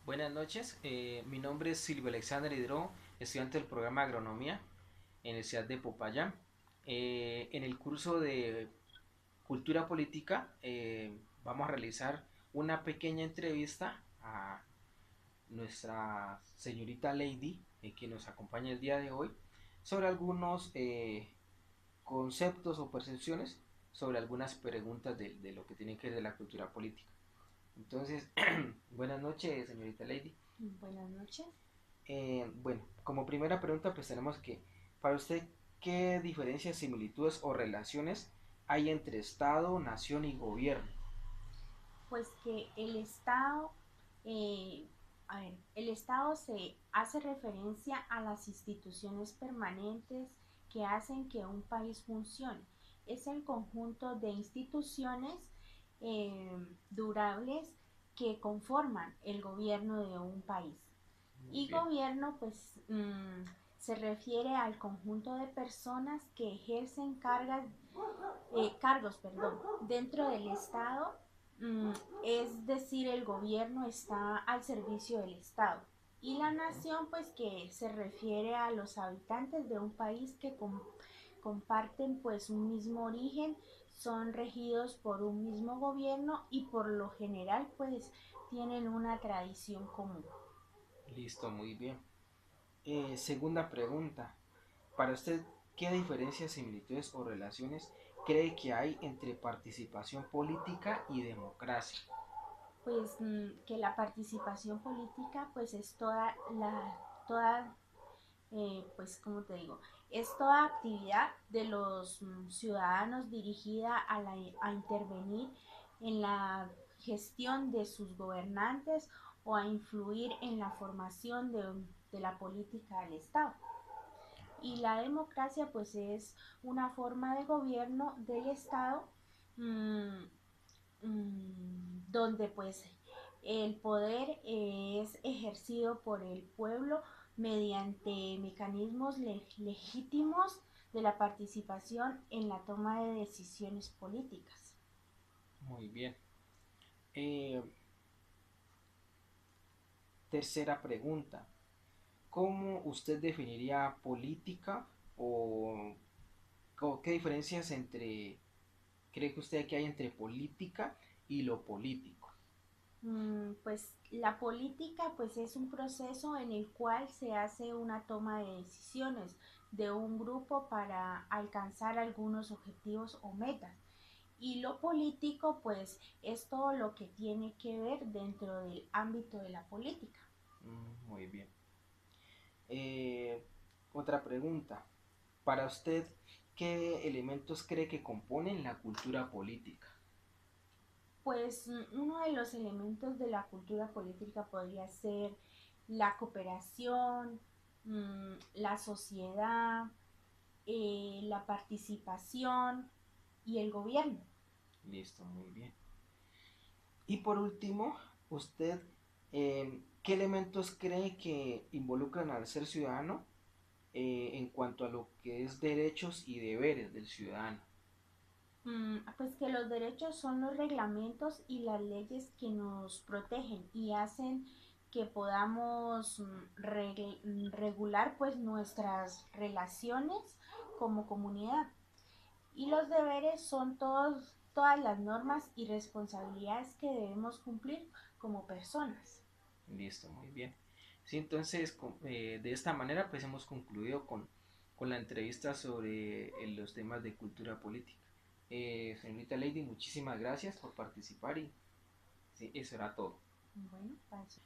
Buenas noches, mi nombre es Silvio Alexander Hidro, estudiante del programa de Agronomía en la ciudad de Popayán. En el curso de Cultura Política vamos a realizar una pequeña entrevista a nuestra señorita Lady, que nos acompaña el día de hoy, sobre algunos conceptos o percepciones sobre algunas preguntas de lo que tiene que ver de la cultura política. Entonces, buenas noches, señorita Lady. Buenas noches. Bueno, como primera pregunta, pues tenemos que, para usted, ¿qué diferencias, similitudes o relaciones hay entre Estado, nación y gobierno? Pues que el Estado, el Estado se hace referencia a las instituciones permanentes que hacen que un país funcione. Es el conjunto de instituciones durables que conforman el gobierno de un país. Muy Y bien, gobierno, pues, se refiere al conjunto de personas que ejercen cargos, perdón, dentro del Estado, mm, es decir, el gobierno está al servicio del Estado. Y la nación, pues que se refiere a los habitantes de un país que comparten pues un mismo origen, son regidos por un mismo gobierno y por lo general pues tienen una tradición común. listo, muy bien. Segunda pregunta, para usted, ¿qué diferencias, similitudes o relaciones cree que hay entre participación política y democracia? Pues que la participación política pues es toda pues como te digo, es toda actividad de los ciudadanos dirigida a intervenir en la gestión de sus gobernantes o a influir en la formación de la política del Estado. Y la democracia pues es una forma de gobierno del Estado, mmm, donde pues el poder es ejercido por el pueblo mediante mecanismos legítimos de la participación en la toma de decisiones políticas. Muy bien. Eh, Tercera pregunta, ¿cómo usted definiría política o qué diferencias cree que usted que hay entre política y lo político? Pues la política pues es un proceso en el cual se hace una toma de decisiones de un grupo para alcanzar algunos objetivos o metas. Y lo político pues es todo lo que tiene que ver dentro del ámbito de la política. Muy bien. Eh, Otra pregunta. Para usted, ¿qué elementos cree que componen la cultura política? Pues uno de los elementos de la cultura política podría ser la cooperación, la sociedad, la participación y el gobierno. Listo, muy bien. Y por último, usted, ¿qué elementos cree que involucran al ser ciudadano en cuanto a lo que es derechos y deberes del ciudadano? Pues que los derechos son los reglamentos y las leyes que nos protegen y hacen que podamos regular pues nuestras relaciones como comunidad. Y los deberes son todas las normas y responsabilidades que debemos cumplir como personas. Listo, muy bien. Sí, entonces de esta manera pues hemos concluido con la entrevista sobre los temas de cultura política. Señorita Lady, muchísimas gracias por participar y sí, eso era todo. Bueno, paso.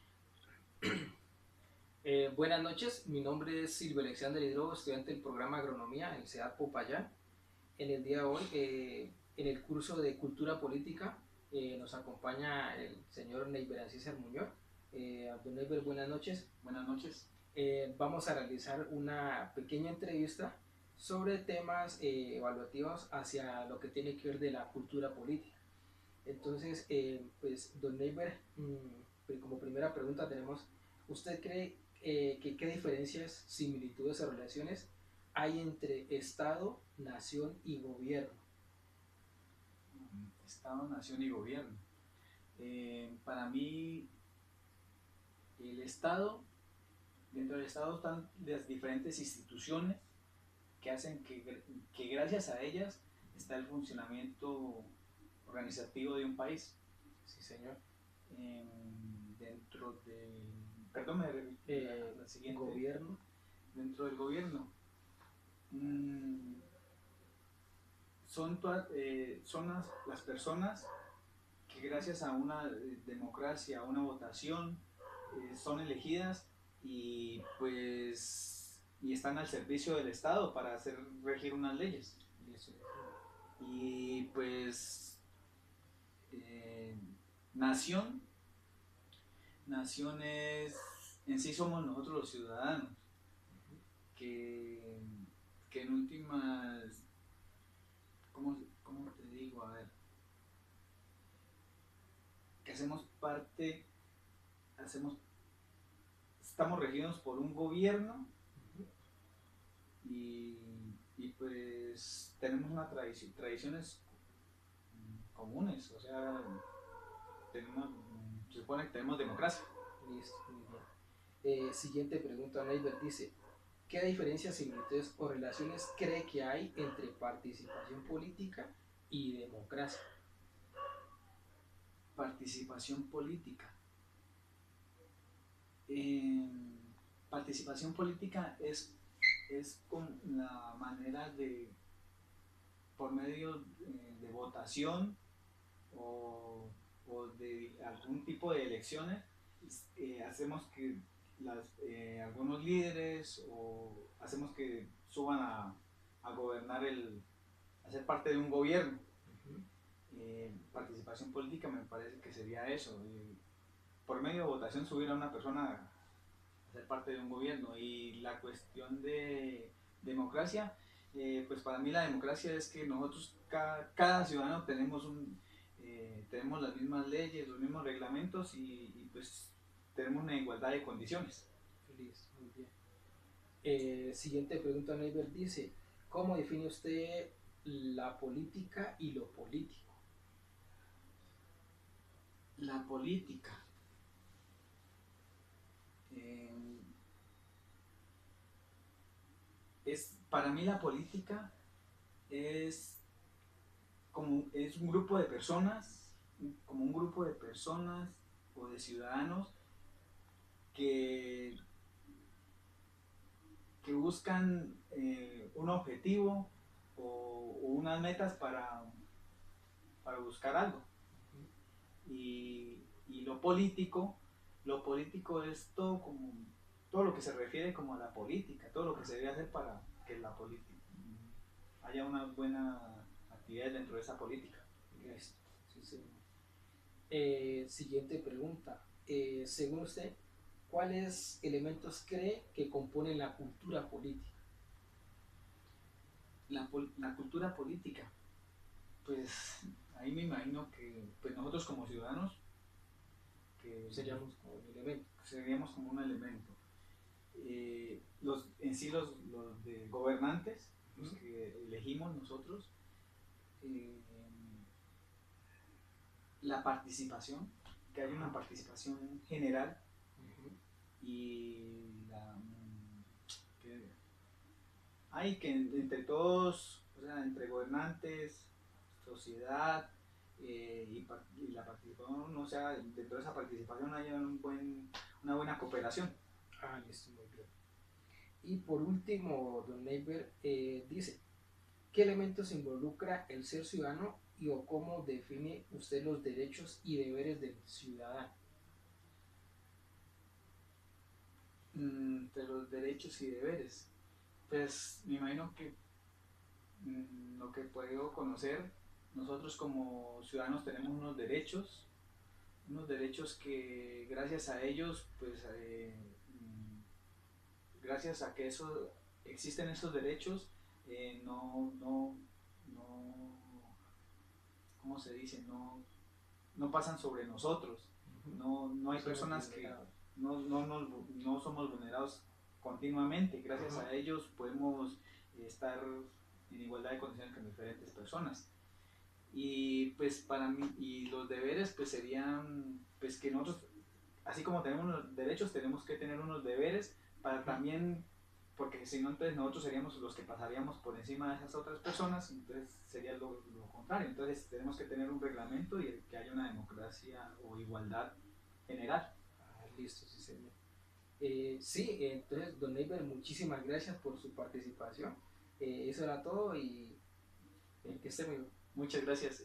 Buenas noches, mi nombre es Silvio Alexander Hidrogo, estudiante del programa Agronomía en el CEAD Popayán. En el día de hoy, en el curso de Cultura Política, nos acompaña el señor Neiber César Muñoz. Don Neiber, buenas noches. Buenas noches. Vamos a realizar una pequeña entrevista sobre temas evaluativos hacia lo que tiene que ver de la cultura política. Entonces, pues, don Neiber, como primera pregunta tenemos, ¿usted cree que qué diferencias, similitudes o relaciones hay entre Estado, nación y gobierno? Estado, nación y gobierno. Para mí, El Estado, dentro del Estado están las diferentes instituciones que hacen que gracias a ellas está el funcionamiento organizativo de un país. Sí, señor. Dentro del, perdón, la siguiente, gobierno. Dentro del gobierno son las personas que gracias a una democracia, a una votación, son elegidas y pues y están al servicio del Estado para hacer regir unas leyes. Y pues nación es, en sí somos nosotros los ciudadanos, que en últimas, ¿cómo te digo? A ver, que estamos regidos por un gobierno y pues tenemos una tradiciones comunes, o sea, se supone que tenemos democracia. Listo, muy bien. Siguiente pregunta, Neighbor dice, ¿qué diferencias, similitudes o relaciones cree que hay entre participación política y democracia? Participación política. Participación política es con la manera de, por medio de votación o de algún tipo de elecciones, hacemos que algunos líderes o hacemos que suban a gobernar, a ser parte de un gobierno. Participación política me parece que sería eso, por medio de votación subir a una persona a ser parte de un gobierno. Y la cuestión de democracia, pues para mí la democracia es que nosotros, cada ciudadano tenemos las mismas leyes, los mismos reglamentos y pues tenemos una igualdad de condiciones. Listo, muy bien. Siguiente pregunta, Neighbor dice, ¿cómo define usted la política y lo político? La política. Para mí la política es un grupo de personas, como un grupo de personas o de ciudadanos que buscan un objetivo o unas metas para buscar algo. Y lo político es todo lo que se refiere como a la política, todo lo que se debe hacer para que la política haya una buena actividad dentro de esa política. Sí, sí. Siguiente pregunta. Según usted, ¿cuáles elementos cree que componen la cultura política? La cultura política, pues ahí me imagino que pues nosotros como ciudadanos seríamos como un elemento. Los de gobernantes, los que elegimos nosotros, la participación, que hay una participación general y que entre todos, o sea, entre gobernantes, sociedad y la participación, o sea, dentro de esa participación haya una buena cooperación. Listo, muy bien. Y por último, don Neighbor dice, ¿qué elementos involucra el ser ciudadano y o cómo define usted los derechos y deberes del ciudadano? De los derechos y deberes, pues me imagino que lo que puedo conocer, nosotros como ciudadanos tenemos unos derechos que gracias a ellos, pues gracias a que existen esos derechos, ¿cómo se dice? No pasan sobre nosotros, no hay personas que no somos vulnerados continuamente. Gracias a ellos podemos estar en igualdad de condiciones con diferentes personas. Y pues para mí, y los deberes pues serían pues que nosotros así como tenemos unos derechos, tenemos que tener unos deberes para también, porque si no, entonces nosotros seríamos los que pasaríamos por encima de esas otras personas, entonces sería lo contrario. Entonces tenemos que tener un reglamento y que haya una democracia o igualdad general. Listo, sí, señor. Sí, entonces, don Neighbor, muchísimas gracias por su participación. Eso era todo y que esté muy bien. Muchas gracias.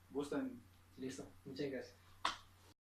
Gustan. Listo, muchas gracias.